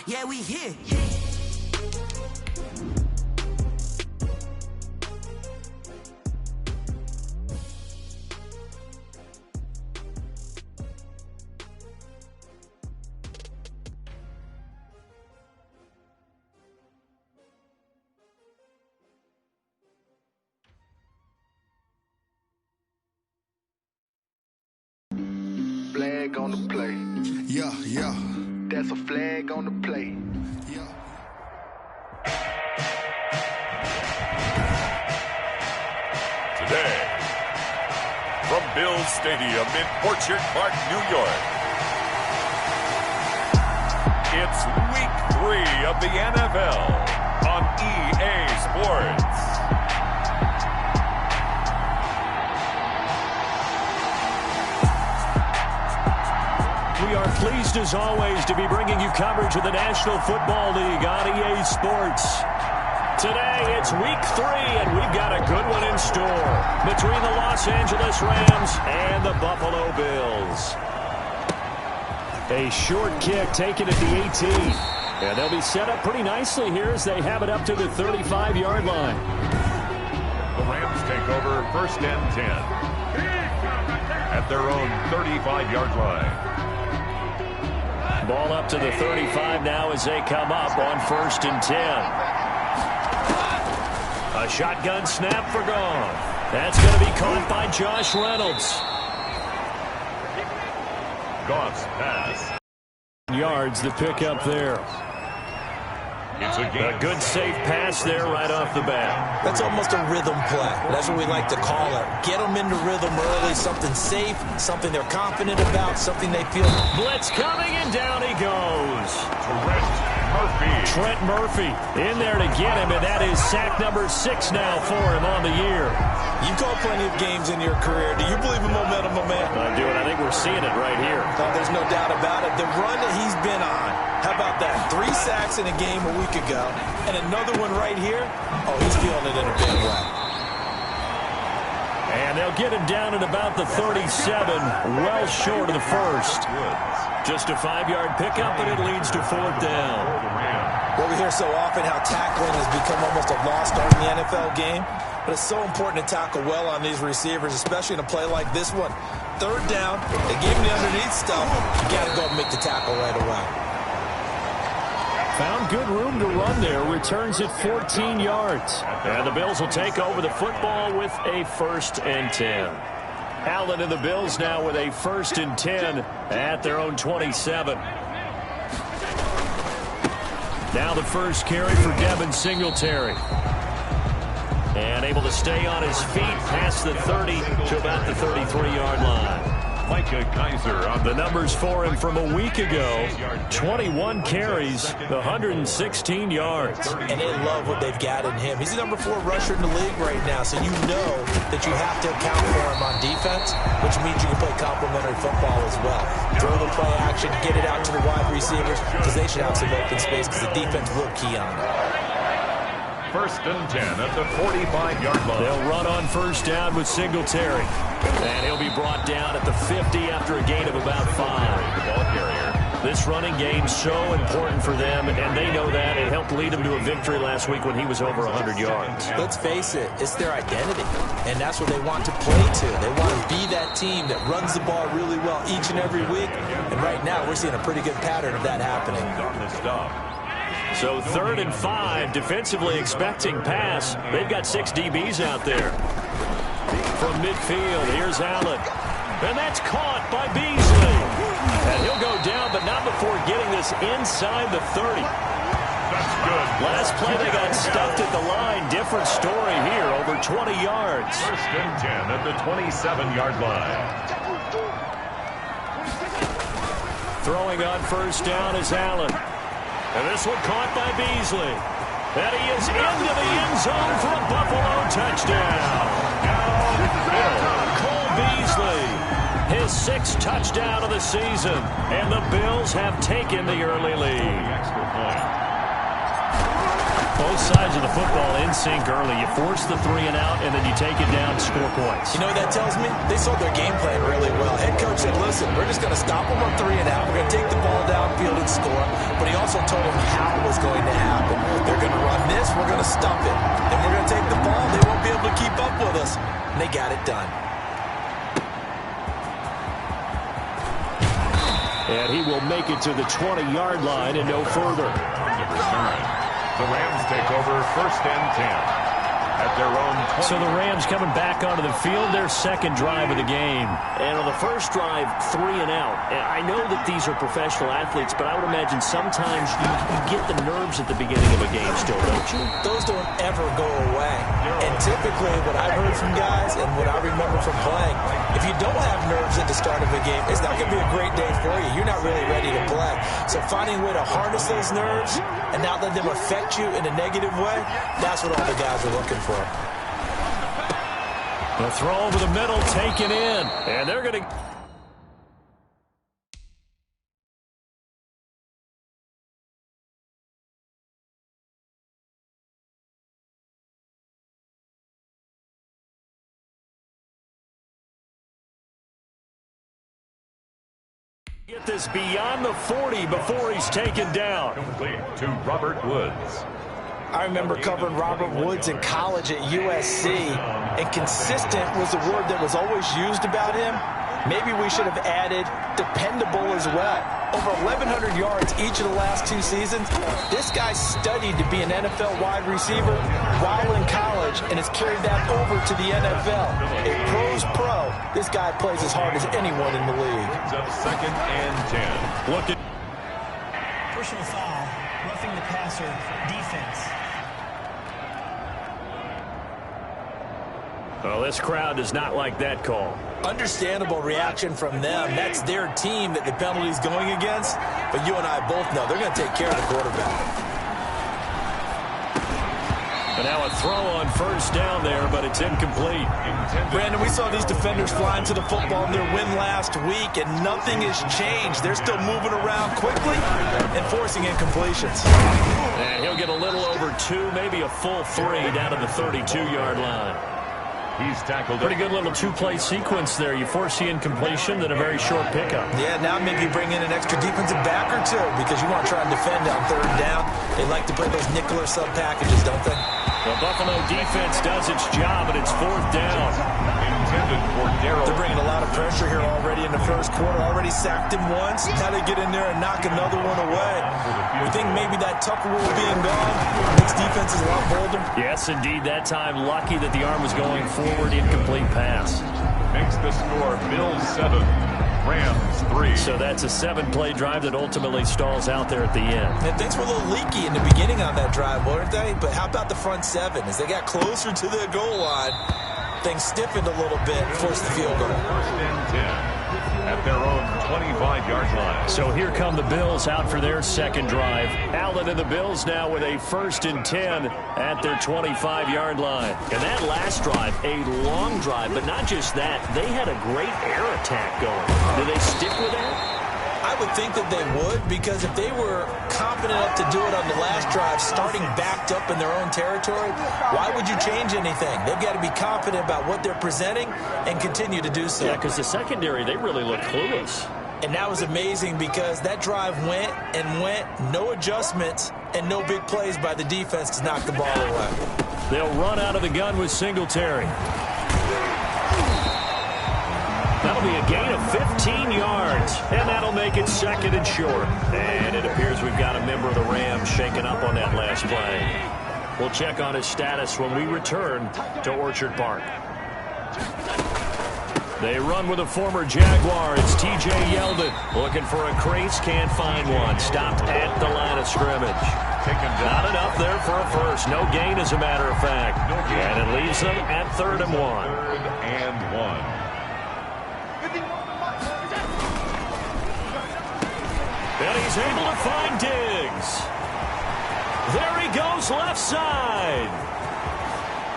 Yeah, we here. Flag on the play. Yeah, yeah. That's a flag on the play. Yeah. Today, from Bills Stadium in Orchard Park, New York, it's Week 3 of the NFL on EA Sports. We are pleased, as always, to be bringing you coverage of the National Football League on EA Sports. Today, it's Week 3, and we've got a good one in store between the Los Angeles Rams and the Buffalo Bills. A short kick taken at the 18. And they'll be set up pretty nicely here as they have it up to the 35-yard line. The Rams take over 1st and 10 at their own 35-yard line. Ball up to the 35 now as they come up on 1st and 10. A shotgun snap for Goff. That's going to be caught by Josh Reynolds. Goff's pass. Yards the pick up there. It's a good safe pass there right off the bat. That's almost a rhythm play. That's what we like to call it. Get them into rhythm early, something safe, something they're confident about, something they feel. Blitz coming, and down he goes. Trent Murphy in there to get him, and that is sack number 6 now for him on the year. You've called plenty of games in your career. Do you believe in momentum, my man? I do, and I think we're seeing it right here. There's no doubt about it. The run that he's been on, how about that? 3 sacks in a game a week ago, and another one right here. Oh, he's feeling it in a big way. And they'll get him down at about the 37, well short of the first. Just a 5-yard pickup, and it leads to 4th down. Well, we hear so often how tackling has become almost a lost art in the NFL game, but it's so important to tackle well on these receivers, especially in a play like this one. 3rd down, they gave him the underneath stuff. You got to go and make the tackle right away. Found good room to run there. Returns at 14 yards. And the Bills will take over the football with a 1st and 10. Allen and the Bills now with a 1st and 10 at their own 27. Now the first carry for Devin Singletary. And able to stay on his feet past the 30 to about the 33-yard line. Micah Kaiser on the numbers for him from a week ago. 21 carries, 116 yards. And they love what they've got in him. He's the number 4 rusher in the league right now, so you know that you have to account for him on defense, which means you can play complementary football as well. Throw the play action, get it out to the wide receivers, because they should have some open space, because the defense will key on it. 1st and 10 at the 45-yard line. They'll run on 1st down with Singletary. And he'll be brought down at the 50 after a gain of about 5. The ball carrier. This running game so important for them, and they know that. It helped lead them to a victory last week when he was over 100 yards. Let's face it, it's their identity, and that's what they want to play to. They want to be that team that runs the ball really well each and every week, and right now we're seeing a pretty good pattern of that happening. So 3rd and 5, defensively expecting pass. They've got 6 DBs out there. From midfield, here's Allen. And that's caught by Beasley. And he'll go down, but not before getting this inside the 30. That's good. Last play, they got stuffed at the line. Different story here, over 20 yards. 1st and 10 at the 27-yard line. Throwing on 1st down is Allen. And this one caught by Beasley. And he is into the end zone for a Buffalo touchdown. Cole Beasley, his 6th touchdown of the season. And the Bills have taken the early lead. Well, both sides of the football in sync early. You force the 3 and out, and then you take it down, score points. You know what that tells me? They saw their game plan really well. Head coach said, listen, we're just going to stop them on 3 and out. We're going to take the ball downfield and score. But he also told them how it was going to happen. They're going to run this. We're going to stop it. Then we're going to take the ball. They won't be able to keep up with us. And they got it done. And he will make it to the 20-yard line and no further. The Rams take over 1st and 10 at their own 20. So the Rams coming back onto the field, their second drive of the game. And on the first drive, 3 and out. And I know that these are professional athletes, but I would imagine sometimes you get the nerves at the beginning of a game still, don't you? Those don't ever go away. And typically what I've heard from guys and what I remember from playing, if you don't have nerves at the start of a game, it's not going to be a great day for you. You're not really ready to play. So finding a way to harness those nerves and not let them affect you in a negative way, that's what all the guys are looking for. The throw over the middle, taken in. And they're going to... get this beyond the 40 before he's taken down. Complete to Robert Woods. I remember covering Robert Woods in college at USC, and consistent was the word that was always used about him. Maybe we should have added dependable as well. Over 1,100 yards each of the last 2 seasons. This guy studied to be an NFL wide receiver while in college and has carried that over to the NFL. A pro's pro. This guy plays as hard as anyone in the league. 2nd and 10. Look at... Personal foul, roughing the passer, defense. Well, this crowd does not like that call. Understandable reaction from them. That's their team that the penalty's going against. But you and I both know they're going to take care of the quarterback. And now a throw on 1st down there, but it's incomplete. Brandon, we saw these defenders flying to the football in their win last week, and nothing has changed. They're still moving around quickly and forcing incompletions. And he'll get a little over 2, maybe a full 3 down to the 32-yard line. He's tackled. Pretty good little 2-play sequence there. You force the incompletion, then a very short pickup. Yeah, now maybe bring in an extra defensive back or 2 because you want to try and defend on 3rd down. They like to play those nickel or sub packages, don't they? The Buffalo defense does its job, and it's 4th down. Intended for Darrell. They're bringing a lot of pressure here already in the first quarter. Already sacked him once. Now they get in there and knock another one away. We think maybe that Tucker rule being gone makes defenses a lot bolder. Yes, indeed. That time, lucky that the arm was going forward. Incomplete pass. Makes the score Bills 7, Rams 3. So that's a 7-play drive that ultimately stalls out there at the end. And things were a little leaky in the beginning on that drive, weren't they? But how about the front 7? As they got closer to the goal line, things stiffened a little bit, forced the field goal. 1st and 10 at their own 25-yard line. So here come the Bills out for their second drive. Allen and the Bills now with a 1st and 10 at their 25-yard line. And that last drive, a long drive, but not just that. They had a great air attack going. Do they stick with that? I would think that they would, because if they were confident enough to do it on the last drive, starting backed up in their own territory, why would you change anything? They've got to be confident about what they're presenting and continue to do so. Yeah, because the secondary, they really look clueless. And that was amazing because that drive went and went, no adjustments, and no big plays by the defense to knock the ball away. They'll run out of the gun with Singletary. That'll be a gain of 15 yards, and that'll make it 2nd and short. And it appears we've got a member of the Rams shaken up on that last play. We'll check on his status when we return to Orchard Park. They run with a former Jaguar. It's T.J. Yeldon looking for a crease, can't find one. Stopped at the line of scrimmage. Not enough there for a first. No gain, as a matter of fact. And it leaves them at 3rd and 1. 3rd and 1. And he's able to find Diggs. There he goes left side.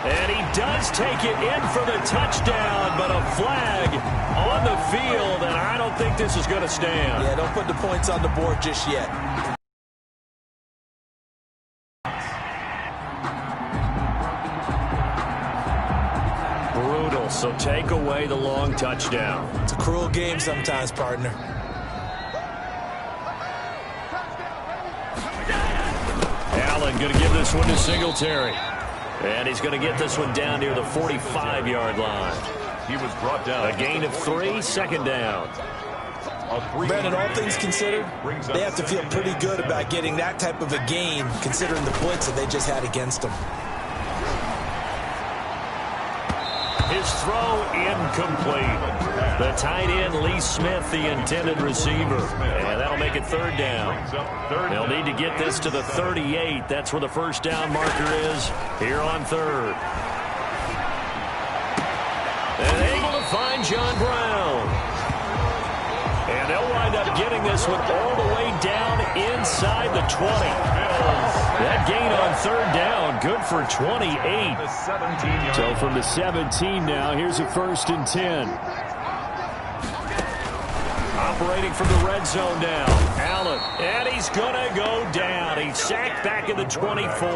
And he does take it in for the touchdown, but a flag on the field, and I don't think this is going to stand. Yeah, don't put the points on the board just yet. So take away the long touchdown. It's a cruel game sometimes, partner. Allen going to give this one to Singletary. And he's going to get this one down near the 45-yard line. He was brought down. A gain of 3, second down. Brandon, all things considered, they have to feel pretty good about getting that type of a gain, considering the blitz that they just had against them. His throw incomplete. The tight end, Lee Smith, the intended receiver. And that'll make it third down. They'll need to get this to the 38. That's where the first down marker is here on third. And able to find John Brown. And they'll wind up getting this one all the way down inside the 20. That gain on third down, good for 28. So from the 17 now, here's a 1st and 10. Operating from the red zone now, Allen. And he's going to go down. He's sacked back at the 24.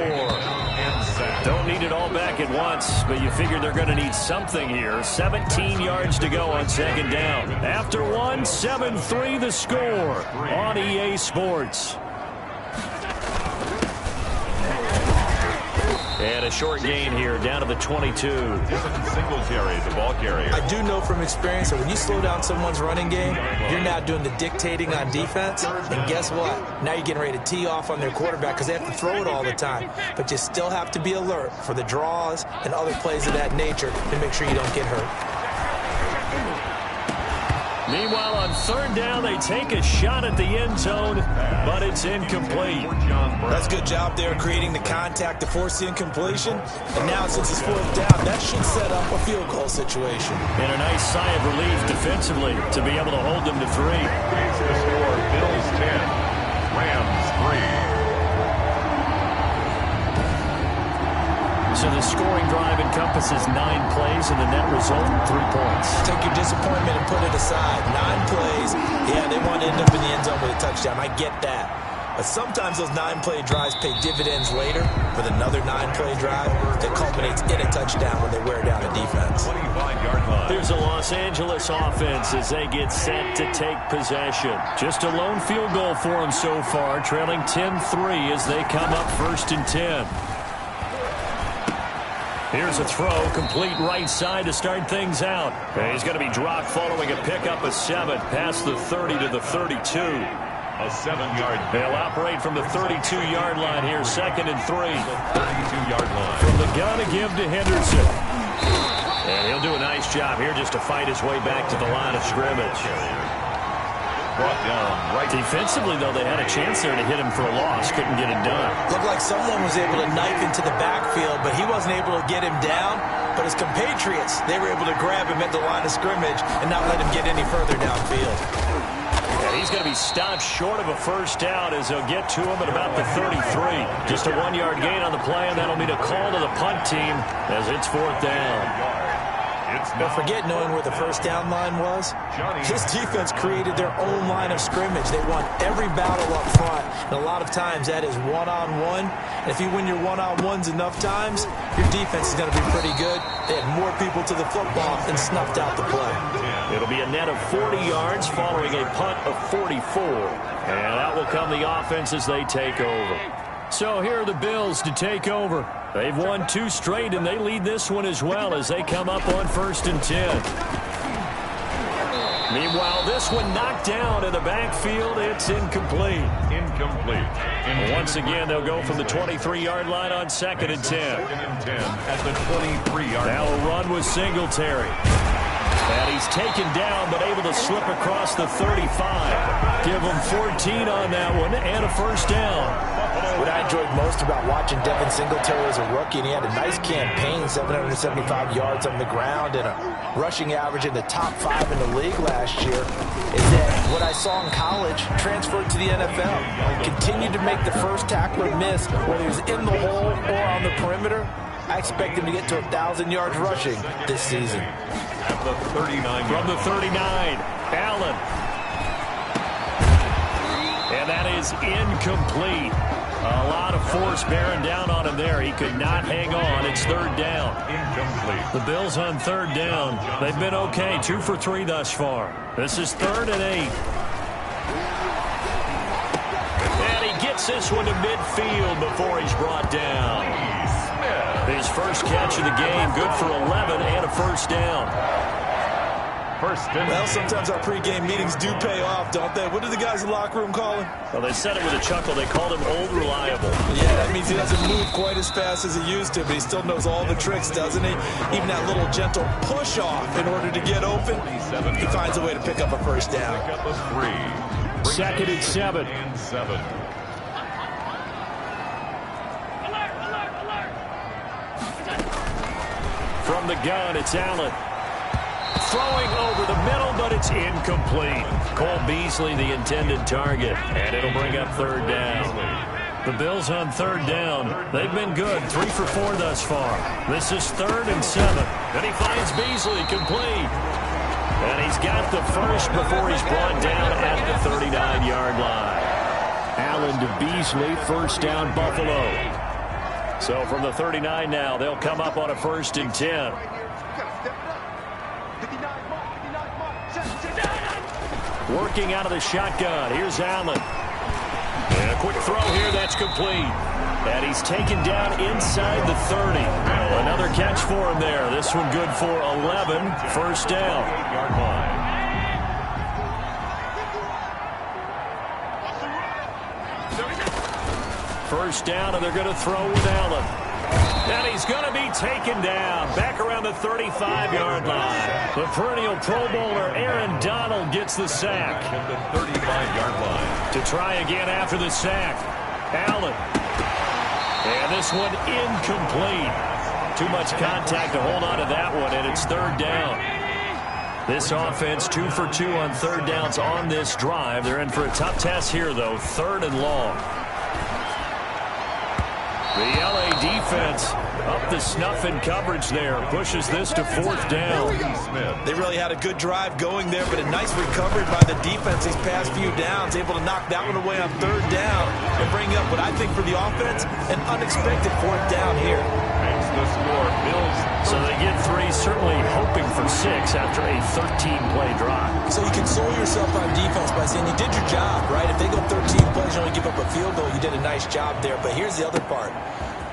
Don't need it all back at once, but you figure they're going to need something here. 17 yards to go on second down. After one, 7-3 the score on EA Sports. And a short gain here, down to the 22. Singletary, the ball carrier. I do know from experience that when you slow down someone's running game, you're now doing the dictating on defense. And guess what? Now you're getting ready to tee off on their quarterback because they have to throw it all the time. But you still have to be alert for the draws and other plays of that nature to make sure you don't get hurt. Meanwhile, on third down, they take a shot at the end zone, but it's incomplete. That's a good job there creating the contact to force the incompletion. And now since it's fourth down, that should set up a field goal situation. And a nice sigh of relief defensively to be able to hold them to 3. The score, Bills 10, Rams 3. So the scoring drive encompasses 9 plays, and the net result, 3 points. Take your disappointment and put it aside. 9 plays. Yeah, they want to end up in the end zone with a touchdown. I get that. But sometimes those 9-play drives pay dividends later with another 9-play drive that culminates in a touchdown when they wear down a defense. 25-yard line. Here's a Los Angeles offense as they get set to take possession. Just a lone field goal for them so far, trailing 10-3 as they come up 1st and 10. Here's a throw, complete right side to start things out. And he's going to be dropped following a pickup of 7 past the 30 to the 32. A 7-yard. They'll operate from the 32-yard line here, 2nd and 3. 32-yard line. From the gun to give to Henderson. And he'll do a nice job here just to fight his way back to the line of scrimmage. Brought down right. Defensively, though, they had a chance there to hit him for a loss. Couldn't get it done. Looked like someone was able to knife into the backfield, but he wasn't able to get him down. But his compatriots, they were able to grab him at the line of scrimmage and not let him get any further downfield. And he's going to be stopped short of a first down as they'll get to him at about the 33. Just a 1-yard gain on the play, and that'll mean a call to the punt team as it's 4th down. Don't forget knowing where the first down line was. This defense created their own line of scrimmage. They won every battle up front, and a lot of times that is one-on-one. And if you win your one-on-ones enough times, your defense is going to be pretty good. They had more people to the football and snuffed out the play. It'll be a net of 40 yards following a punt of 44. And out will come the offense as they take over. So here are the Bills to take over. They've won 2 straight, and they lead this one as well as they come up on 1st and 10. Meanwhile, this one knocked down in the backfield. It's incomplete. Incomplete. Once again, they'll go from the 23-yard line on 2nd and 10. 2nd and 10 at the 23-yard line. Now a run with Singletary. And he's taken down, but able to slip across the 35. Give him 14 on that one and a first down. What I enjoyed most about watching Devin Singletary as a rookie, and he had a nice campaign, 775 yards on the ground and a rushing average in the top 5 in the league last year, is that what I saw in college transferred to the NFL. Continued to make the first tackler miss, whether he was in the hole or on the perimeter. I expect him to get to 1,000 yards rushing this season. At the 39. From the 39, Allen. And that is incomplete. A lot of force bearing down on him there. He could not hang on. It's third down. Incomplete. The Bills on third down. They've been okay. 2 for 3 thus far. This is 3rd and 8. And he gets this one to midfield before he's brought down. His first catch of the game, good for 11 and a first down. Well, sometimes our pregame meetings do pay off, don't they? What do the guys in the locker room call him? Well, they said it with a chuckle. They called him Old Reliable. Yeah, that means he doesn't move quite as fast as he used to, but he still knows all the tricks, doesn't he? Even that little gentle push-off in order to get open, he finds a way to pick up a first down. Pick up a 3. 2nd and 7. From the gun, it's Allen. Throwing over the middle, but it's incomplete. Cole Beasley, the intended target, and it'll bring up third down. The Bills on third down. They've been good, 3 for 4 thus far. This is 3rd and 7. And he finds Beasley complete. And he's got the first before he's brought down at the 39-yard line. Allen to Beasley, first down Buffalo. So from the 39 now, they'll come up on a 1st and 10. Working out of the shotgun. Here's Allen. And a quick throw here. That's complete. And he's taken down inside the 30. Another catch for him there. This one good for 11. First down. 8-yard line. First down, and they're going to throw with Allen. And he's going to be taken down back around the 35-yard line. The perennial Pro Bowler Aaron Donald gets the sack. At the 35-yard line. To try again after the sack. Allen. And this one incomplete. Too much contact to hold on to that one, and it's third down. This offense 2 for 2 on third downs on this drive. They're in for a tough test here, though. 3rd and long. The LA defense up the snuff in coverage there. Pushes this to 4th down. They really had a good drive going there, but a nice recovery by the defense these past few downs. Able to knock that one away on third down and bring up what I think for the offense, an unexpected 4th down here. Makes the score. Bills. So they get 3, certainly hoping for 6 after a 13-play drive. So you console yourself on defense by saying you did your job, right? If they go 13 plays and only give up a field goal, you did a nice job there. But here's the other part.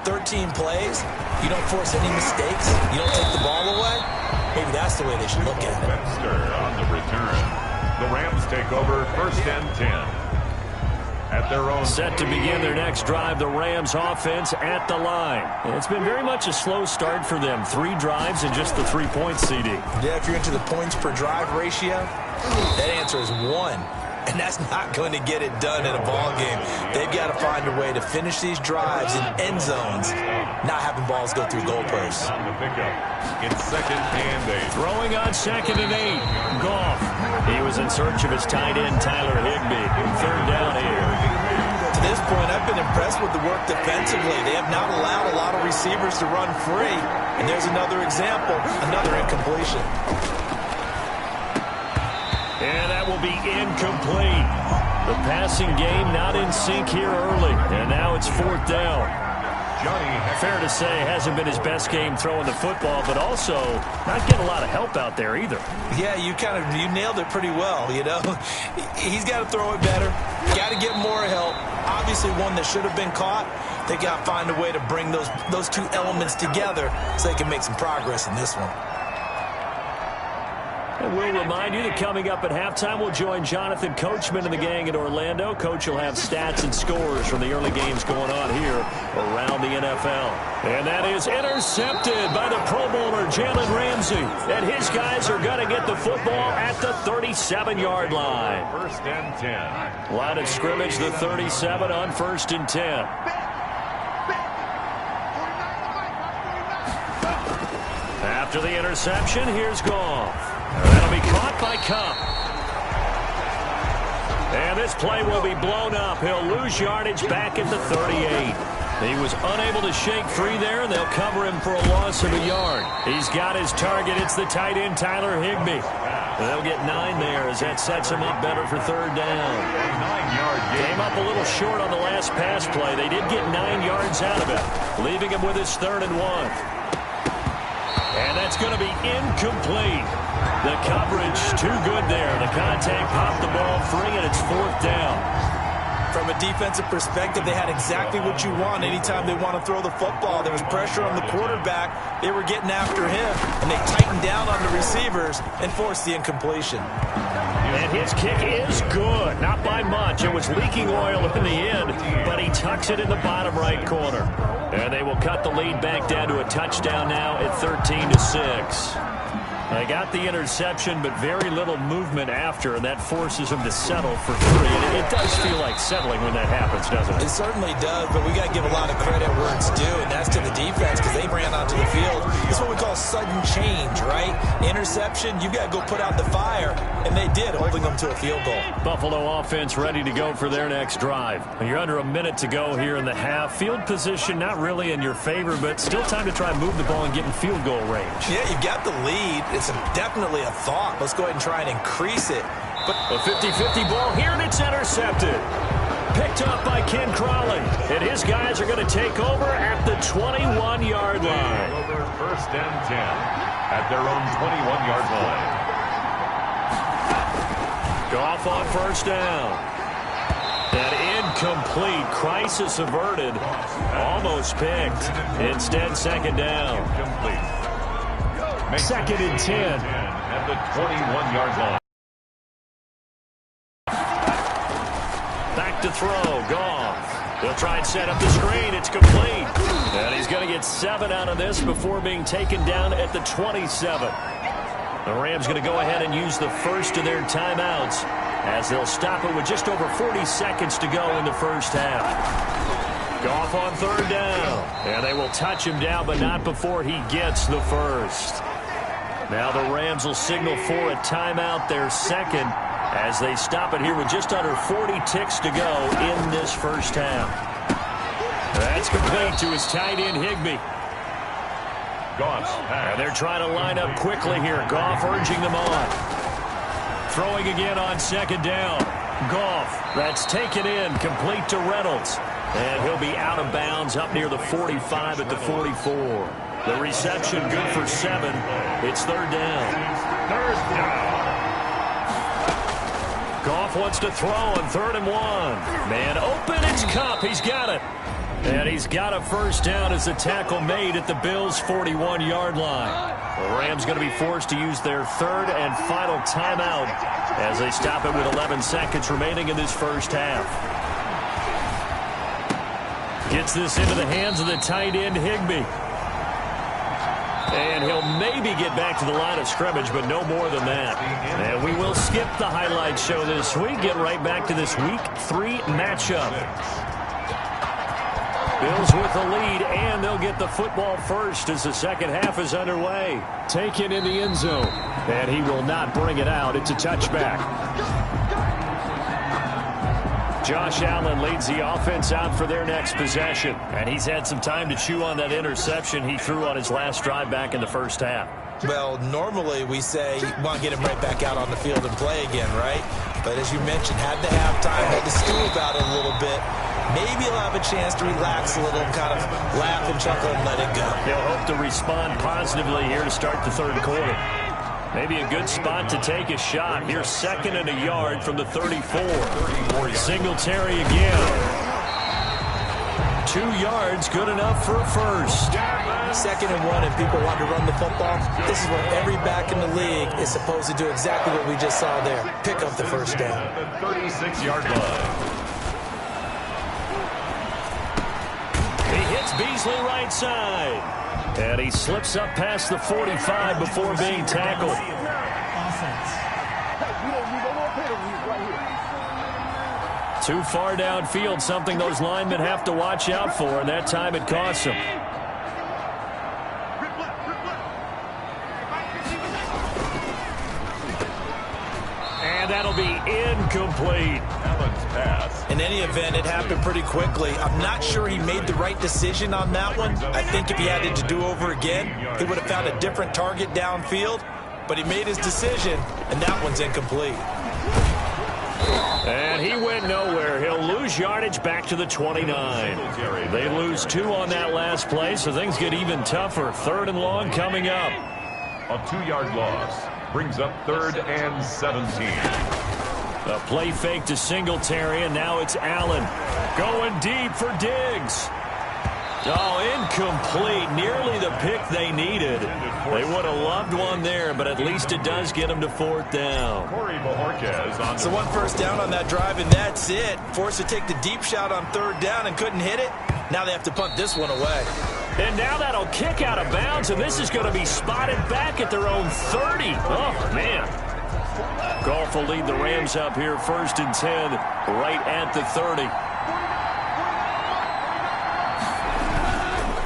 13 plays, you don't force any mistakes, you don't take the ball away. Maybe that's the way they should look at it. Webster on the return. The Rams take over 1st and 10. At their own. Set to begin their next drive, the Rams offense at the line. And it's been very much a slow start for them. 3 drives and just the 3 points, CD. Yeah, if you're into the points per drive ratio, that answer is 1. And that's not going to get it done in a ball game. They've got to find a way to finish these drives in end zones, not having balls go through goalposts. On the pickup. It's 2nd and 8. Throwing on 2nd and 8. Goff. He was in search of his tight end, Tyler Higbee. Third down here. To this point, I've been impressed with the work defensively. They have not allowed a lot of receivers to run free. And there's another example, another incompletion. And that will be incomplete. The passing game not in sync here early. And now it's 4th down. Fair to say, hasn't been his best game throwing the football, but also not getting a lot of help out there either. Yeah, you nailed it pretty well, you know. He's got to throw it better. Got to get more help. Obviously one that should have been caught. They got to find a way to bring those 2 elements together so they can make some progress in this one. And we'll remind you that coming up at halftime, we'll join Jonathan Coachman and the gang in Orlando. Coach will have stats and scores from the early games going on here around the NFL. And that is intercepted by the Pro Bowler, Jalen Ramsey. And his guys are going to get the football at the 37-yard line. 1st and 10. Line of scrimmage, the 37 on 1st and 10. After the interception, here's Goff. That'll be caught by Cup. And this play will be blown up. He'll lose yardage back at the 38. He was unable to shake free there, and they'll cover him for a loss of a yard. He's got his target. It's the tight end, Tyler Higbee. They'll get 9 there as that sets them up better for third down. 9-yard gain. Came up a little short on the last pass play. They did get 9 yards out of it, leaving him with his 3rd and 1. And that's going to be incomplete. The coverage too good there. The contact popped the ball free, and it's 4th down. From a defensive perspective, they had exactly what you want anytime they want to throw the football. There was pressure on the quarterback. They were getting after him, and they tightened down on the receivers and forced the incompletion. And his kick is good. Not by much. It was leaking oil in the end, but he tucks it in the bottom right corner. And they will cut the lead back down to a touchdown now at 13-6. They got the interception, but very little movement after, and that forces them to settle for 3. And it does feel like settling when that happens, doesn't it? It certainly does, but we got to give a lot of credit where it's due, and that's to the defense because they ran onto the field. It's what we call sudden change, right? Interception, you got to go put out the fire, and they did, holding them to a field goal. Buffalo offense ready to go for their next drive. You're under a minute to go here in the half. Field position not really in your favor, but still time to try and move the ball and get in field goal range. Yeah, you've got the lead. It's definitely a thought. Let's go ahead and try and increase it. But a 50-50 ball here, and it's intercepted. Picked up by Ken Crawley. And his guys are going to take over at the 21-yard line. Over 1st and 10 at their own 21-yard line. Goff on 1st down. That incomplete. Crisis averted. Almost picked. Instead, 2nd down. Complete. 2nd and 10. At the 21-yard line. Back to throw. Goff. They'll try and set up the screen. It's complete. And he's going to get 7 out of this before being taken down at the 27. The Rams going to go ahead and use the first of their timeouts as they'll stop it with just over 40 seconds to go in the first half. Goff on 3rd down. And they will touch him down, but not before he gets the first. Now the Rams will signal for a timeout, their 2nd, as they stop it here with just under 40 ticks to go in this first half. That's complete to his tight end, Higbee. Goff. And they're trying to line up quickly here. Goff urging them on. Throwing again on 2nd down. Goff, that's taken in, complete to Reynolds. And he'll be out of bounds up near the 45 at the 44. The reception good for 7. It's 3rd down. 3rd down. Goff wants to throw on 3rd and 1. Man open, it's Kupp. He's got it. And he's got a first down as the tackle made at the Bills' 41-yard line. The Rams going to be forced to use their 3rd and final timeout as they stop it with 11 seconds remaining in this first half. Gets this into the hands of the tight end, Higbee. And he'll maybe get back to the line of scrimmage, but no more than that. And we will skip the highlight show this week. Get right back to this Week 3 matchup. Bills with the lead, and they'll get the football first as the second half is underway. Taken in the end zone, and he will not bring it out. It's a touchback. Josh Allen leads the offense out for their next possession. And he's had some time to chew on that interception he threw on his last drive back in the first half. Well, normally we say you want to get him right back out on the field and play again, right? But as you mentioned, had to have time, had to stew about it a little bit. Maybe he'll have a chance to relax a little and kind of laugh and chuckle and let it go. He'll hope to respond positively here to start the 3rd quarter. Maybe a good spot to take a shot. Here's 2nd and a yard from the 34. Singletary again. 2 yards, good enough for a first. 2nd and 1, and people want to run the football. This is what every back in the league is supposed to do, exactly what we just saw there. Pick up the first down. The 36-yard line. He hits Beasley right side. And he slips up past the 45 before being tackled. Too far downfield, something those linemen have to watch out for, and that time it costs them. And that'll be incomplete. Allen's pass. In any event, it happened pretty quickly. I'm not sure he made the right decision on that one. I think if he had it to do over again, he would have found a different target downfield. but he made his decision, and that one's incomplete. And he went nowhere. He'll lose yardage back to the 29. They lose 2 on that last play, so things get even tougher. 3rd and long coming up. A 2-yard loss brings up 3rd and 17. A play fake to Singletary, and now it's Allen going deep for Diggs. Oh, incomplete. Nearly the pick they needed. They would have loved one there, but at least it does get them to 4th down. So 1 first down on that drive, and that's it. Forced to take the deep shot on 3rd down and couldn't hit it. Now they have to punt this one away. And now that'll kick out of bounds, and this is going to be spotted back at their own 30. Oh, man. Goff will lead the Rams up here 1st and 10, right at the 30.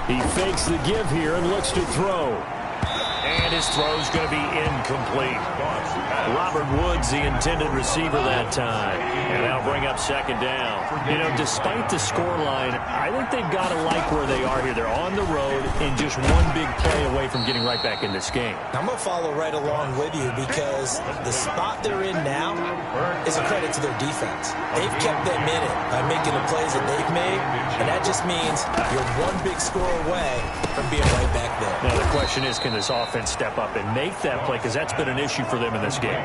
He fakes the give here and looks to throw. And his throw's going to be incomplete. Robert Woods, the intended receiver that time. And that'll bring up 2nd down. You know, despite the scoreline, I think they've got to like where they are here. They're on the road and just one big play away from getting right back in this game. I'm going to follow right along with you because the spot they're in now is a credit to their defense. They've kept them in it by making the plays that they've made, and that just means you're one big score away from being right back there. Now the question is, can this offense step up and make that play? Because that's been an issue for them in this game.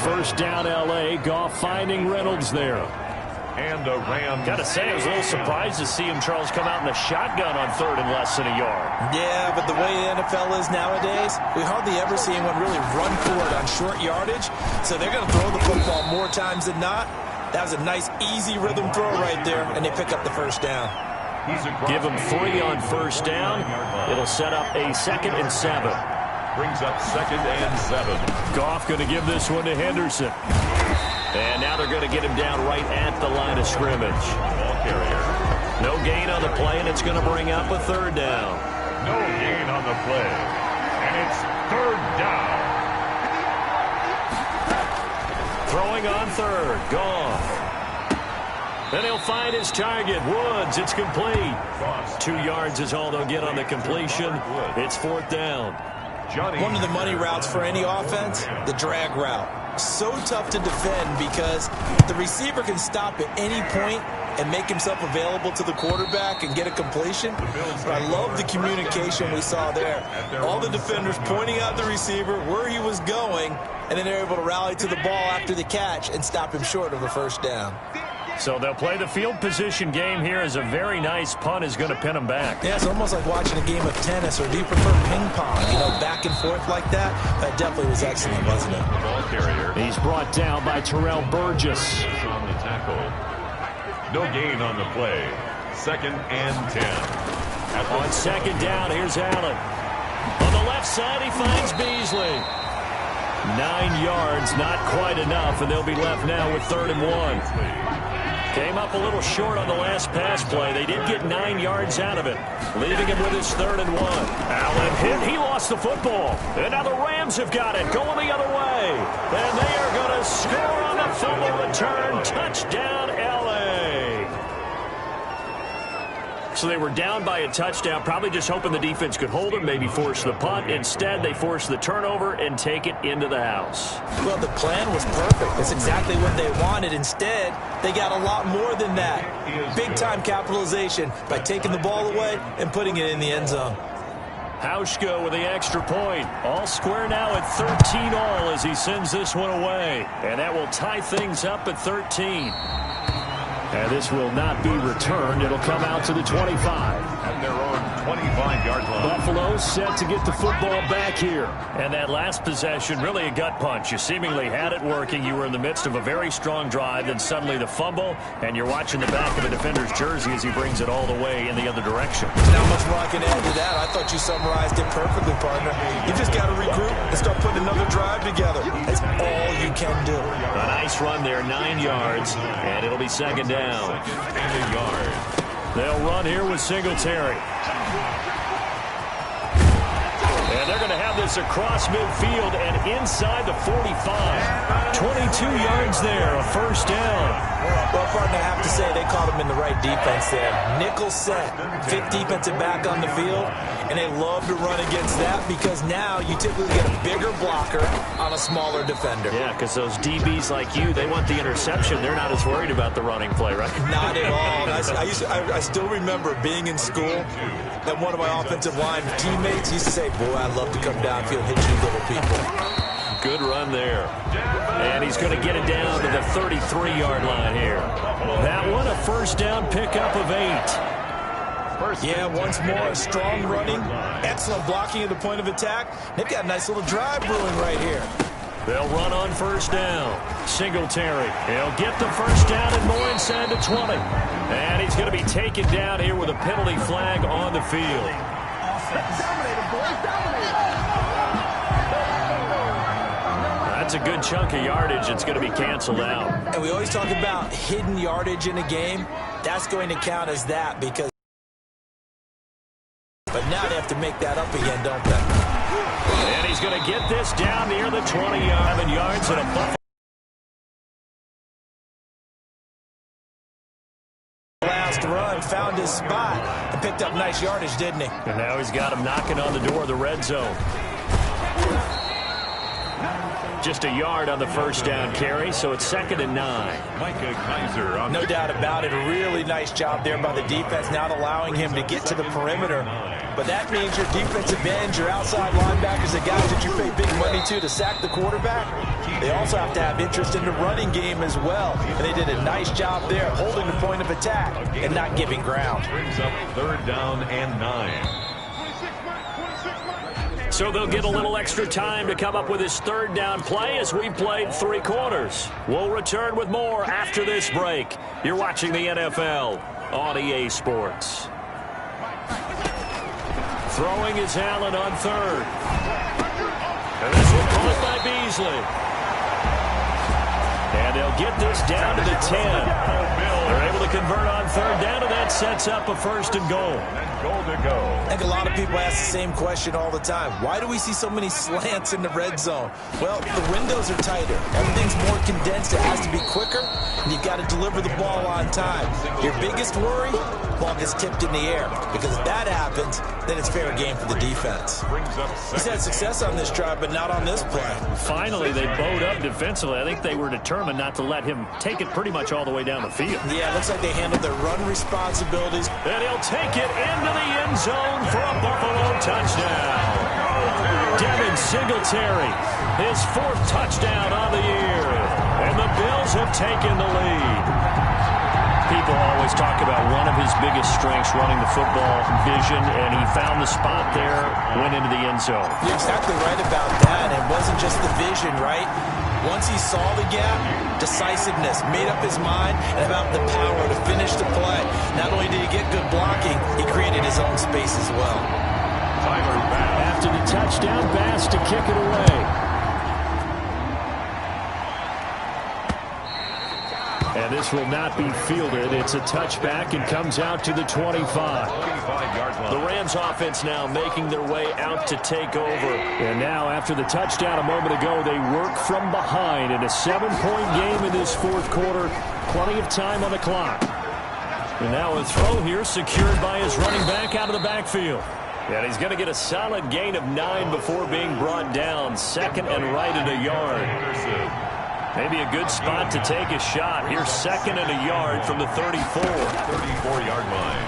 1st down, L.A. Goff finding Reynolds there. And a Ram. Got to say, I was a little surprised to see him, Charles, come out in a shotgun on 3rd and less than a yard. Yeah, but the way the NFL is nowadays, we hardly ever see anyone really run for it on short yardage. So they're going to throw the football more times than not. That was a nice, easy rhythm throw right there, and they pick up the 1st down. Give them 3 on 1st down. It'll set up a 2nd and 7. Brings up 2nd and 7. Goff going to give this one to Henderson. And now they're going to get him down right at the line of scrimmage. Ball carrier. No gain on the play, and it's going to bring up a 3rd down. No gain on the play. And it's 3rd down. Throwing on 3rd. Goff. Then he'll find his target. Woods, it's complete. 2 yards is all they'll get on the completion. It's 4th down. One of the money routes for any offense, the drag route. So tough to defend because the receiver can stop at any point and make himself available to the quarterback and get a completion. But I love the communication we saw there. All the defenders pointing out the receiver, where he was going, and then they're able to rally to the ball after the catch and stop him short of a 1st down. So they'll play the field position game here as a very nice punt is going to pin them back. Yeah, it's almost like watching a game of tennis, or do you prefer ping pong? You know, back and forth like that? That definitely was excellent, wasn't it? Ball carrier. He's brought down by Terrell Burgess. On the tackle. No gain on the play. 2nd and 10. On 2nd down, here's Allen. On the left side, he finds Beasley. 9 yards, not quite enough, and they'll be left now with 3rd and 1. Came up a little short on the last pass play. They did get 9 yards out of it, leaving him with his 3rd and 1. Allen hit. He lost the football. And now the Rams have got it, going the other way. And they are going to score on the fumble return. Touchdown, L.A. So they were down by a touchdown, probably just hoping the defense could hold them, maybe force the punt. Instead, they force the turnover and take it into the house. Well, the plan was perfect. That's exactly what they wanted. Instead, they got a lot more than that. Big-time capitalization by taking the ball away and putting it in the end zone. Hauschka with the extra point. All square now at 13 all as he sends this one away. And that will tie things up at 13. And this will not be returned. It'll come out to the 25. At their own 25-yard line. Buffalo set to get the football back here. And that last possession, really a gut punch. You seemingly had it working. You were in the midst of a very strong drive. Then suddenly the fumble. And you're watching the back of a defender's jersey as he brings it all the way in the other direction. Not much more I can add to that. I thought you summarized it perfectly, partner. You just got to regroup and start putting another drive together. That's all you can do. A nice run there, 9 yards. And it'll be 2nd down. And a yard. They'll run here with Singletary. And they're going to have this across midfield and inside the 45. 22 yards there, a first down. Well, partner, I have to say they caught him in the right defense there. Nickel set, fifth defensive back on the field, and they love to run against that because now you typically get a bigger blocker on a smaller defender. Yeah, because those DBs like you, they want the interception. They're not as worried about the running play, right? Not at all. I still remember being in school and one of my offensive line teammates used to say, boy, I'd love to come downfield and hit you little people. Good run there. And he's going to get it down to the 33-yard line here. That one, a first down pickup of 8. Yeah, once more, strong running, excellent blocking at the point of attack. They've got a nice little drive brewing right here. They'll run on first down. Singletary. He'll get the first down and more inside the 20. And he's going to be taken down here with a penalty flag on the field. That's a good chunk of yardage. It's going to be canceled out. And we always talk about hidden yardage in a game. That's going to count as that because... But now they have to make that up again, don't they? And he's going to get this down near the 20-yard yards and a buff. Last run, found his spot, and picked up nice yardage, didn't he? And now he's got him knocking on the door of the red zone. Just a yard on the first down carry, so it's 2nd and 9. Micah Kaiser on No doubt about it. A really nice job there by the defense, not allowing him to get to the perimeter. But that means your defensive ends, your outside linebackers, the guys that you pay big money to sack the quarterback, they also have to have interest in the running game as well. And they did a nice job there, holding the point of attack and not giving ground. brings up 3rd down and 9. So they'll get a little extra time to come up with his 3rd down play as we played 3 quarters. We'll return with more after this break. You're watching the NFL on EA Sports. Throwing is Allen on 3rd. And this one caught by Beasley. And they'll get this down to the 10. They're able to convert on 3rd down, and that sets up a 1st and goal. Goal to go. I think a lot of people ask the same question all the time. Why do we see so many slants in the red zone? Well, the windows are tighter. Everything's more condensed. It has to be quicker, and you've got to deliver the ball on time. Your biggest worry, ball gets tipped in the air. Because if that happens, then it's fair game for the defense. He's had success on this drive, but not on this play. Finally, they bowed up defensively. I think they were determined not to let him take it pretty much all the way down the field. Yeah, it looks like they handled their run responsibilities. And he'll take it into the end zone for a Buffalo touchdown. Devin Singletary, his 4th touchdown on the year. And the Bills have taken the lead. People always talk about one of his biggest strengths, running the football, vision, and he found the spot there, went into the end zone. You're exactly right about that. It wasn't just the vision, right? Once he saw the gap, decisiveness, made up his mind, and about the power to finish the play. Not only did he get good blocking, he created his own space as well. Tyler Bass. After the touchdown, Bass to kick it away. And this will not be fielded. It's a touchback and comes out to the 25. 25-yard line. The Rams offense now making their way out to take over. And now after the touchdown a moment ago, they work from behind in a 7-point game in this 4th quarter. Plenty of time on the clock. And now a throw here secured by his running back out of the backfield. And he's going to get a solid gain of 9 before being brought down. 2nd and right at a yard. Maybe a good spot to take a shot. Here's 2nd and a yard from the 34. 34-yard line.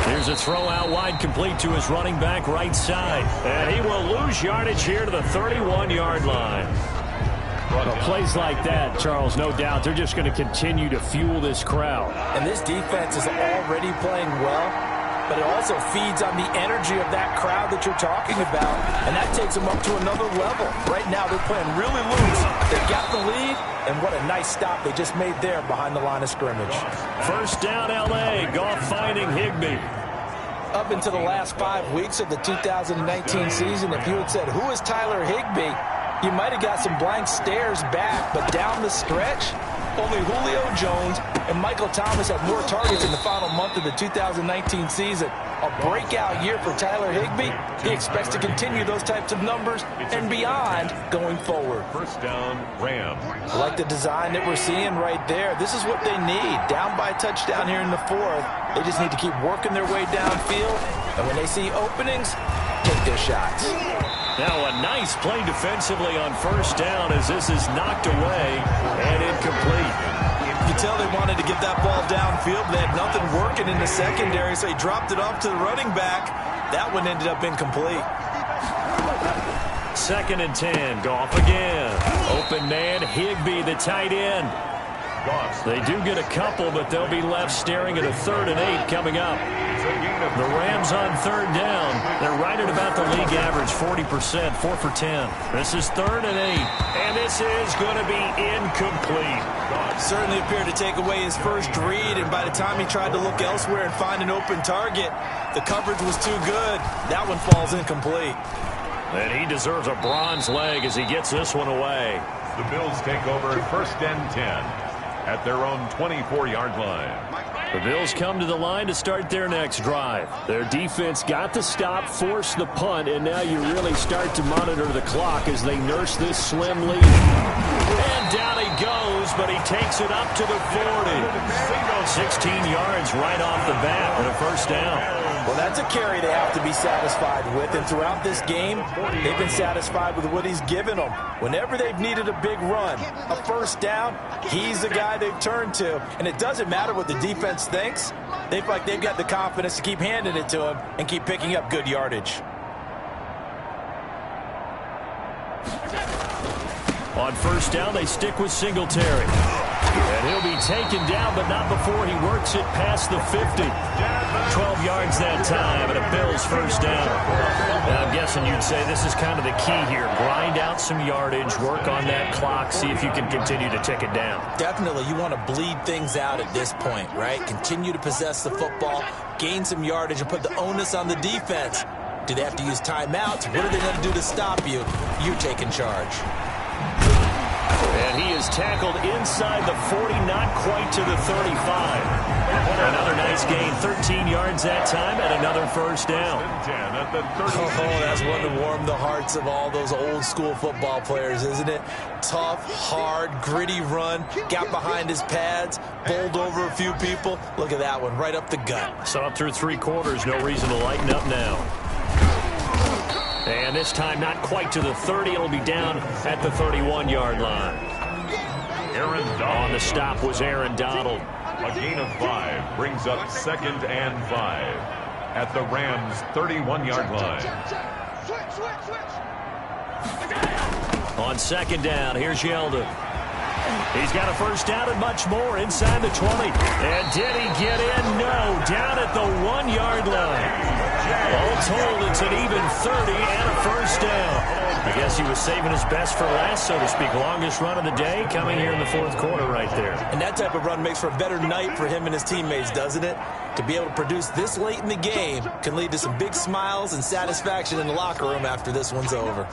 Here's a throw out wide, complete to his running back right side. And he will lose yardage here to the 31-yard line. Well, plays like that, Charles, no doubt, they're just going to continue to fuel this crowd. And this defense is already playing well, but it also feeds on the energy of that crowd that you're talking about, and that takes them up to another level. Right now, they're playing really loose. They've got the lead, and what a nice stop they just made there behind the line of scrimmage. First down, L.A. Goff finding Higbee. Up into the last 5 weeks of the 2019 season, if you had said, who is Tyler Higbee, you might have got some blank stares back, but down the stretch, Only Julio Jones and Michael Thomas have more targets in the final month of the 2019 season. A breakout year for Tyler Higbee. He expects to continue those types of numbers and beyond going forward. First down, Rams. I like the design that we're seeing right there. This is what they need. Down by a touchdown here in the fourth. They just need to keep working their way downfield. And when they see openings, take their shots. Now a nice play defensively on first down as this is knocked away and incomplete. You can tell they wanted to get that ball downfield. They had nothing working in the secondary, so he dropped it off to the running back. That one ended up incomplete. 2nd and 10. Goff again. Open man, Higbee, the tight end. They do get a couple, but they'll be left staring at a 3rd and 8 coming up. The Rams on 3rd down. They're right at about the league average, 40%, 4 for 10. This is 3rd and 8, and this is going to be incomplete. Certainly appeared to take away his first read, and by the time he tried to look elsewhere and find an open target, the coverage was too good. That one falls incomplete. And he deserves a bronze leg as he gets this one away. The Bills take over 1st and 10 at their own 24-yard line. The Bills come to the line to start their next drive. Their defense got the stop, forced the punt, and now you really start to monitor the clock as they nurse this slim lead. And down he goes, but he takes it up to the 40. 16 yards right off the bat and a first down. Well, that's a carry they have to be satisfied with, and throughout this game, they've been satisfied with what he's given them. Whenever they've needed a big run, a first down, he's the guy they've turned to. And it doesn't matter what the defense thinks. They feel like they've got the confidence to keep handing it to him and keep picking up good yardage. On first down, they stick with Singletary. And he'll be taken down, but not before he works it past the 50. 12 yards that time, and a Bills first down. Now, I'm guessing you'd say this is kind of the key here. Grind out some yardage, work on that clock, see if you can continue to tick it down. Definitely, you want to bleed things out at this point, right? Continue to possess the football, gain some yardage, and put the onus on the defense. Do they have to use timeouts? What are they going to do to stop you? You're taking charge. And he is tackled inside the 40, not quite to the 35. Another nice gain, 13 yards that time, and another first down. Oh, that's one to warm the hearts of all those old-school football players, isn't it? Tough, hard, gritty run, got behind his pads, bowled over a few people. Look at that one, right up the gut. Saw it through 3 quarters, no reason to lighten up now. And this time not quite to the 30. It'll be down at the 31-yard line. On the stop was Aaron Donald. A gain of 5 brings up 2nd and 5 at the Rams' 31-yard line. On 2nd down, here's Yeldon. He's got a first down and much more inside the 20. And did he get in? No. Down at the 1-yard line. All told, it's an even 30 and a first down. I guess he was saving his best for last, so to speak. Longest run of the day coming here in the 4th quarter right there. And that type of run makes for a better night for him and his teammates, doesn't it? To be able to produce this late in the game can lead to some big smiles and satisfaction in the locker room after this one's over.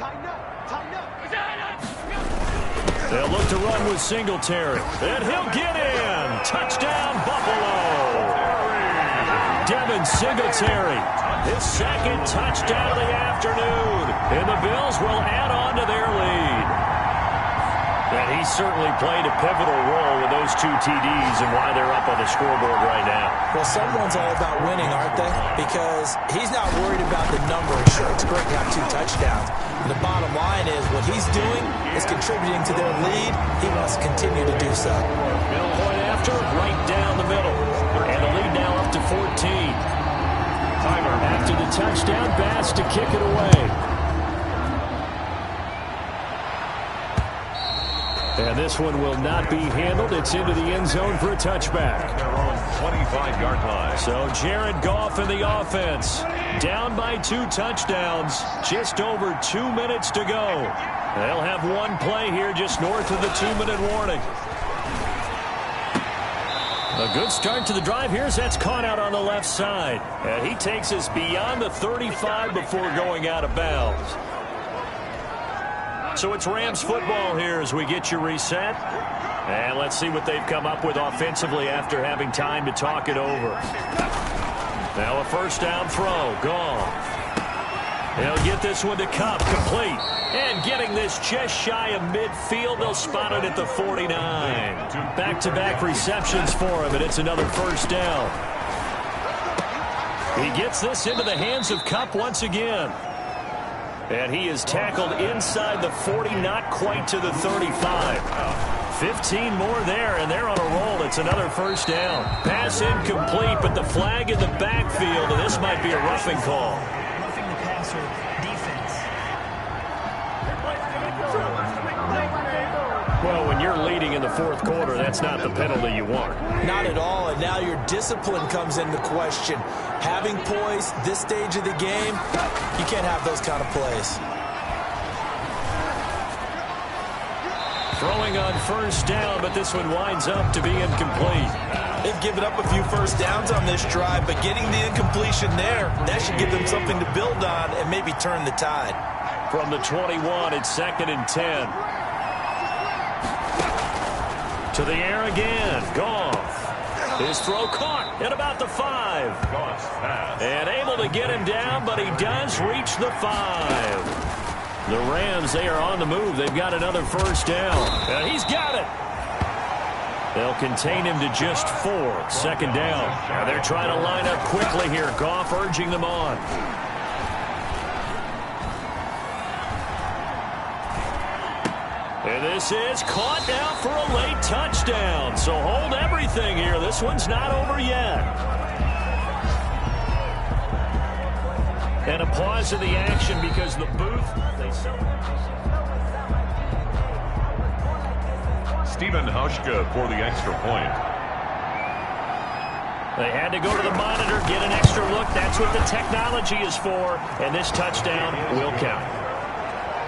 They'll look to run with Singletary. And he'll get in. Touchdown, Buffalo. Devin Singletary, his 2nd touchdown of the afternoon. And the Bills will add on to their lead. And he certainly played a pivotal role with those 2 TDs and why they're up on the scoreboard right now. Well, someone's all about winning, aren't they? Because he's not worried about the number. Sure, it's great to have 2 touchdowns. The bottom line is what he's doing is contributing to their lead. He wants to continue to do so. Middle point after, right down the middle. And the lead now up to 14. Timer after the touchdown, Bass to kick it away. And this one will not be handled. It's into the end zone for a touchback. Their own 25-yard line. So Jared Goff in the offense. Down by 2 touchdowns. Just over 2 minutes to go. They'll have one play here just north of the 2-minute warning. A good start to the drive here as that's caught out on the left side. And he takes us beyond the 35 before going out of bounds. So it's Rams football here as we get you reset. And let's see what they've come up with offensively after having time to talk it over. Now a first down throw. Gone. They'll get this one to Kupp, complete. And getting this just shy of midfield, they'll spot it at the 49. Back-to-back receptions for him, and it's another first down. He gets this into the hands of Kupp once again. And he is tackled inside the 40, not quite to the 35. 15 more there, and they're on a roll. It's another first down. Pass incomplete, but the flag in the backfield, and this might be a roughing call. Roughing the passer defense. Well, when you're leading in the fourth quarter, that's not the penalty you want. Not at all, and now your discipline comes into question. Having poise this stage of the game, you can't have those kind of plays. Throwing on first down, but this one winds up to be incomplete. They've given up a few first downs on this drive, but getting the incompletion there, that should give them something to build on and maybe turn the tide. From the 21, it's 2nd and 10. To the air again. Goff. His throw caught at about the 5. And able to get him down, but he does reach the 5. The Rams, they are on the move. They've got another first down. And he's got it. They'll contain him to just 4. 2nd down. Now they're trying to line up quickly here. Goff urging them on. And this is caught now for a late touchdown. So hold everything here. This one's not over yet. And a pause in the action because the booth. Stephen Hauschka for the extra point. They had to go to the monitor, get an extra look. That's what the technology is for. And this touchdown will count.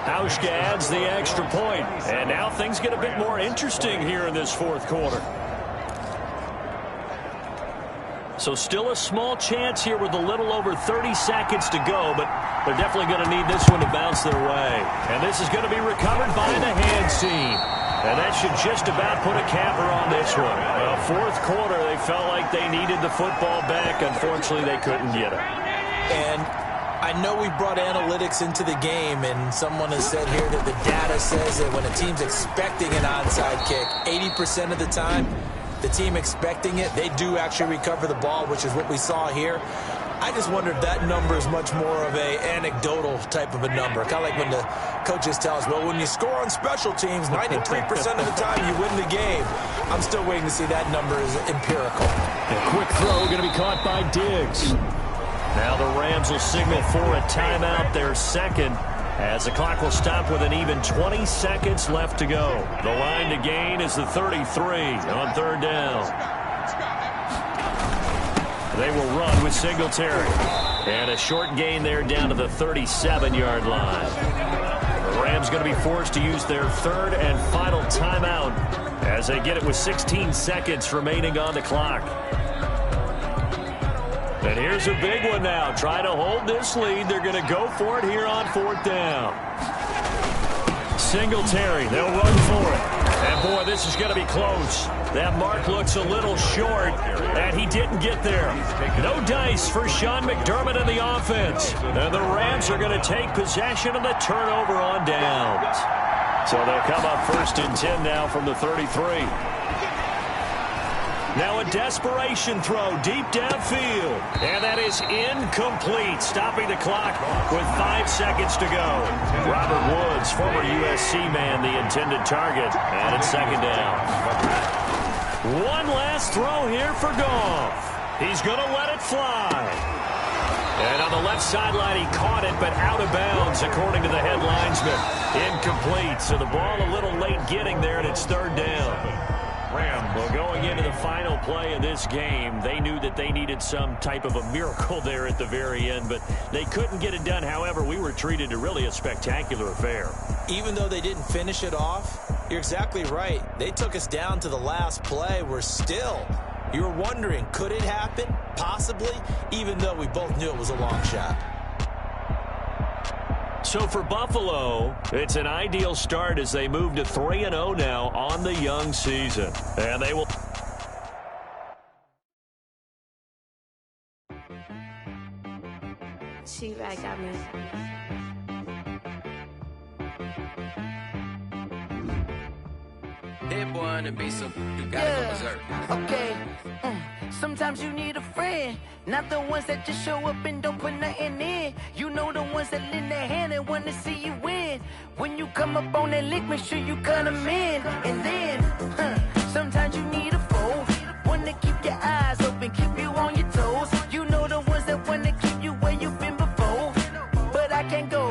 Hauschka adds the extra point. And now things get a bit more interesting here in this fourth quarter. So still a small chance here with a little over 30 seconds to go, but they're definitely going to need this one to bounce their way. And this is going to be recovered by the hands team. And that should just about put a capper on this one. Well, fourth quarter, they felt like they needed the football back. Unfortunately, they couldn't get it. And I know we brought analytics into the game, and someone has said here that the data says that when a team's expecting an onside kick, 80% of the time, the team expecting it, they do actually recover the ball, which is what we saw here. I just wonder if that number is much more of a anecdotal type of a number. Kind of like when the coaches tell us, well, when you score on special teams, 93% of the time you win the game. I'm still waiting to see that number is empirical. A quick throw going to be caught by Diggs. Now the Rams will signal for a timeout, their second, as the clock will stop with an even 20 seconds left to go. The line to gain is the 33 on 3rd down. They will run with Singletary. And a short gain there down to the 37-yard line. The Rams going to be forced to use their 3rd and final timeout as they get it with 16 seconds remaining on the clock. And here's a big one now. Trying to hold this lead. They're going to go for it here on 4th down. Singletary, they'll run for it. And boy, this is going to be close. That mark looks a little short, and he didn't get there. No dice for Sean McDermott in the offense. And the Rams are going to take possession of the turnover on downs. So they'll come up 1st and 10 now from the 33. Now a desperation throw deep downfield. And that is incomplete, stopping the clock with 5 seconds to go. Robert Woods, former USC man, the intended target. And it's 2nd down. One last throw here for Goff. He's going to let it fly. And on the left sideline, he caught it, but out of bounds, according to the head linesman. Incomplete, so the ball a little late getting there, and it's 3rd down. Well, going into the final play of this game, they knew that they needed some type of a miracle there at the very end, but they couldn't get it done. However, we were treated to really a spectacular affair. Even though they didn't finish it off, you're exactly right. They took us down to the last play. We're still, you were wondering, could it happen? Possibly, even though we both knew it was a long shot. So for Buffalo, it's an ideal start as they move to 3-0 now on the young season. And they will... She right got me. Hit boy on the beat, so you gotta go berserk. Okay. Sometimes you need a friend, not the ones that just show up and don't put nothing in. You know the ones that lend their hand and want to see you win. When you come up on that lick, make sure you cut them in. And then, sometimes you need a foe, one to keep your eyes open, keep you on your toes. You know the ones that want to keep you where you've been before. But I can't go,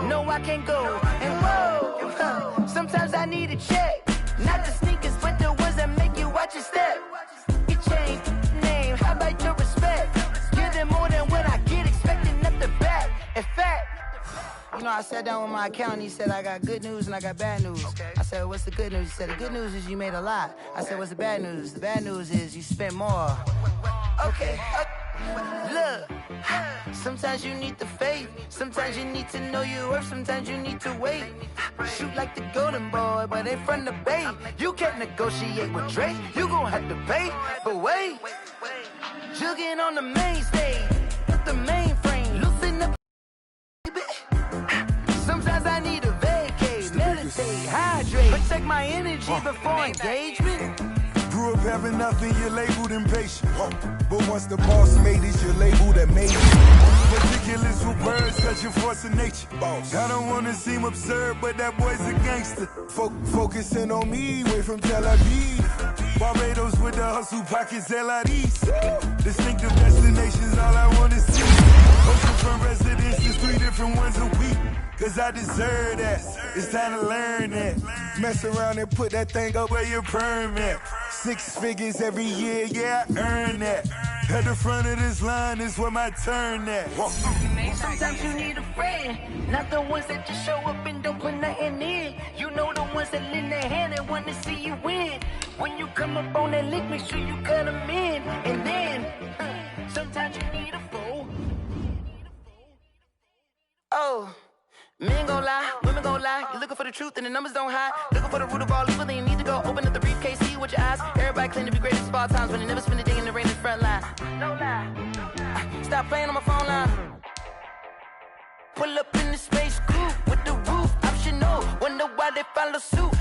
no I can't go. And whoa, sometimes I need a check. Not the sneakers, but the ones that make you watch your step. You change name, how about your respect? Give them more than what I get, expecting at the back. In fact, you know, I sat down with my accountant, he said, I got good news and I got bad news. I said, what's the good news? He said, the good news is you made a lot. I said, what's the bad news? The bad news is you spent more. Okay, look, sometimes you need the faith, sometimes you need to know your worth, sometimes you need to wait. Shoot like the golden boy, but ain't from the bay. You can't negotiate with Drake, you gon' have to pay. But wait, jugging on the main stage, with the mainframe, loosen up, baby. Sometimes I need a vacate, meditate, hydrate, protect my energy before engagement. Grew up having nothing, you're labeled impatient. But once the boss made it, you're labeled amazing. Ridiculous with words, such a force of nature. I don't wanna seem absurd, but that boy's a gangster. Focusing on me, way from Tel Aviv. Barbados with the hustle pockets, LIDs. Distinctive destinations, all I wanna see. Oceanfront residences, 3 different ones a week. Cause I deserve that, it's time to learn that. Mess around and put that thing up where your permit. 6 figures every year, yeah, I earn that. At the front of this line is where my turn at. Sometimes you need a friend, not the ones that just show up and don't put nothing in. You know the ones that lend their hand and want to see you win. When you come up on that lick, make sure you cut them in. And then, sometimes you need a foe. Oh. Men gon' lie, women gon' lie. You're looking for the truth and the numbers don't hide. Looking for the root of all evil, then you need to go open up the briefcase, see with your eyes. Everybody claim to be greatest of all times, but they never spend a day in the rain in the front line. No lie. Stop playing on my phone line. Pull up in the space coupe with the roof optional. Wonder why they follow suit.